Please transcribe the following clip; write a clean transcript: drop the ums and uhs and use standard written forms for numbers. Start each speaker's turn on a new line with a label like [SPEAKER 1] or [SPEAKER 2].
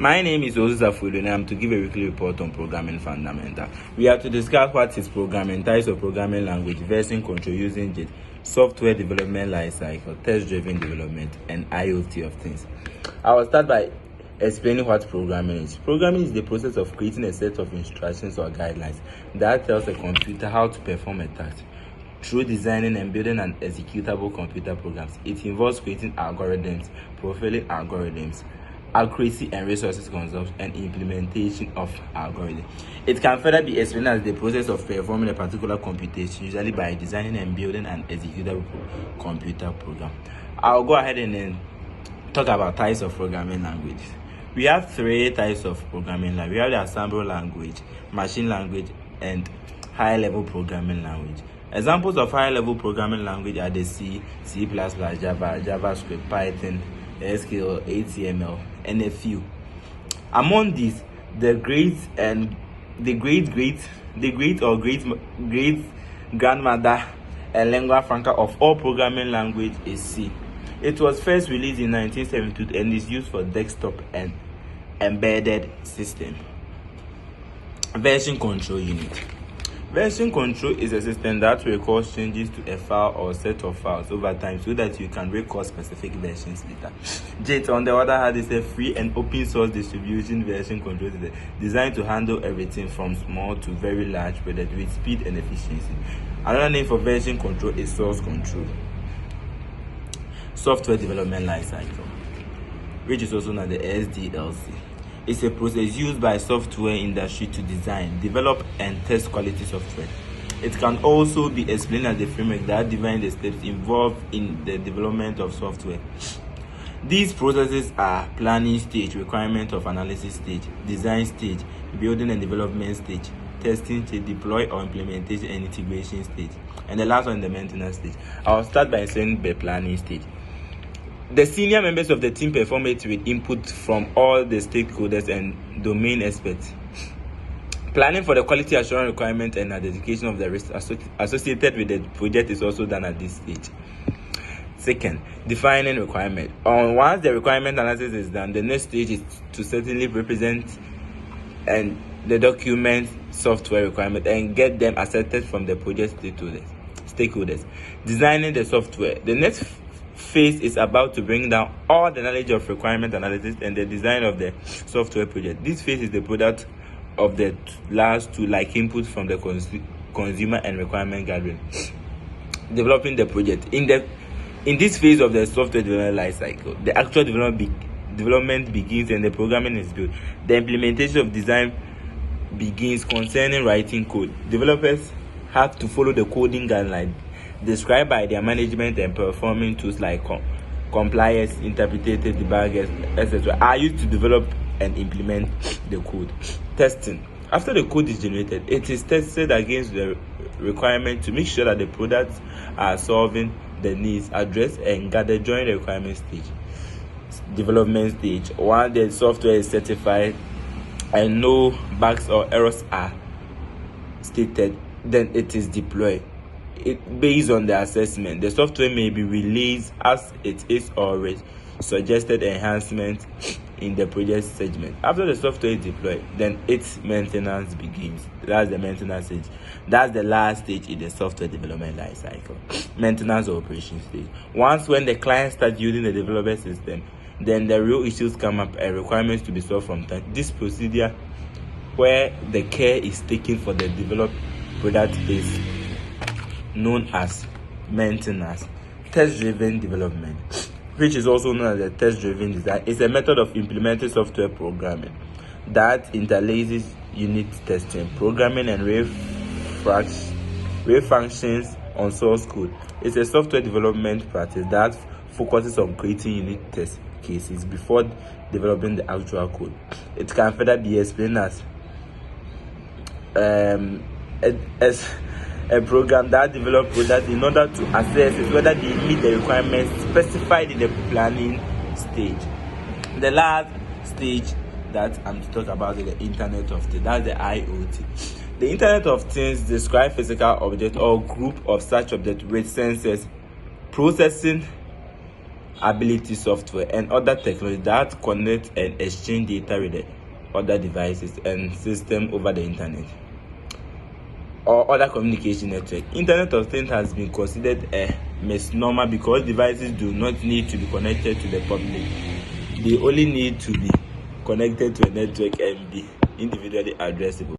[SPEAKER 1] My name is Ozuza Fudu and I'm to give a weekly report on programming fundamental. We have to discuss what is programming, types of programming language, version control using JIT, software development lifecycle, test-driven development, and IoT of things. I will start by explaining what programming is. Programming is the process of creating a set of instructions or guidelines that tells a computer how to perform a task. Through designing and building an executable computer programs, it involves creating algorithms, profiling algorithms, accuracy and resources consumption, and implementation of algorithms. It can further be explained as the process of performing a particular computation, usually by designing and building an executable computer program. I'll go ahead and then talk about types of programming languages. We have three types of programming language. We have the assembly language, machine language, and high-level programming language. Examples of high-level programming language are the C, C++, Java, JavaScript, Python, SQL, HTML, and a few. Among these, the great grandmother and lingua franca of all programming language is C. It was first released in 1972 and is used for desktop and embedded system. Version control unit. Version control is a system that records changes to a file or set of files over time so that you can record specific versions later. JIT, on the other hand, is a free and open source distribution version control system designed to handle everything from small to very large projects with speed and efficiency. Another name for version control is source control. Software development lifecycle, which is also known as the SDLC. It's a process used by software industry to design, develop, and test quality software. It can also be explained as the framework that defines the steps involved in the development of software. These processes are planning stage, requirement of analysis stage, design stage, building and development stage, testing stage, deploy or implementation and integration stage, and the last one, the maintenance stage. I'll start by saying the planning stage. The senior members of the team perform it with input from all the stakeholders and domain experts. Planning for the quality assurance requirement and identification of the risks associated with the project is also done at this stage. Second, defining requirement. Once the requirement analysis is done, the next stage is to certainly represent and the document software requirement and get them accepted from the project stakeholders. Designing the software. The next phase is about to bring down all the knowledge of requirement analysis and the design of the software project. This phase is the product of the last two, like input from the consumer and requirement gathering. Developing the project. In this phase of the software development life cycle, the actual development begins and the programming is built. The implementation of design begins concerning writing code. Developers have to follow the coding guidelines described by their management, and performing tools like compliance, interpreters, debuggers, etc. are used to develop and implement the code. Testing. After the code is generated, it is tested against the requirement to make sure that the products are solving the needs addressed and gathered during the requirement stage. Development stage. Once the software is certified and no bugs or errors are stated, then it is deployed. Based on the assessment, the software may be released as it is or suggested enhancements in the project segment. After the software is deployed, then its maintenance begins. That's the maintenance stage. That's the last stage in the software development life cycle. Maintenance or operation stage. When the client starts using the development system, then the real issues come up and requirements to be solved from time. This procedure, where the care is taken for the developed product, is known as maintenance. Test-driven development, which is also known as the test-driven design, is a method of implementing software programming that interlaces unit testing, programming, and functions on source code. It's a software development practice that focuses on creating unit test cases before developing the actual code. It can further be explained as a program that develops products in order to assess whether they meet the requirements specified in the planning stage. The last stage that I'm to talk about is the Internet of Things. That's the IoT. The Internet of Things describes physical object or group of such objects with sensors, processing ability software, and other technology that connect and exchange data with the other devices and systems over the internet or other communication network. Internet of Things has been considered a misnomer because devices do not need to be connected to the public. They only need to be connected to a network and be individually addressable.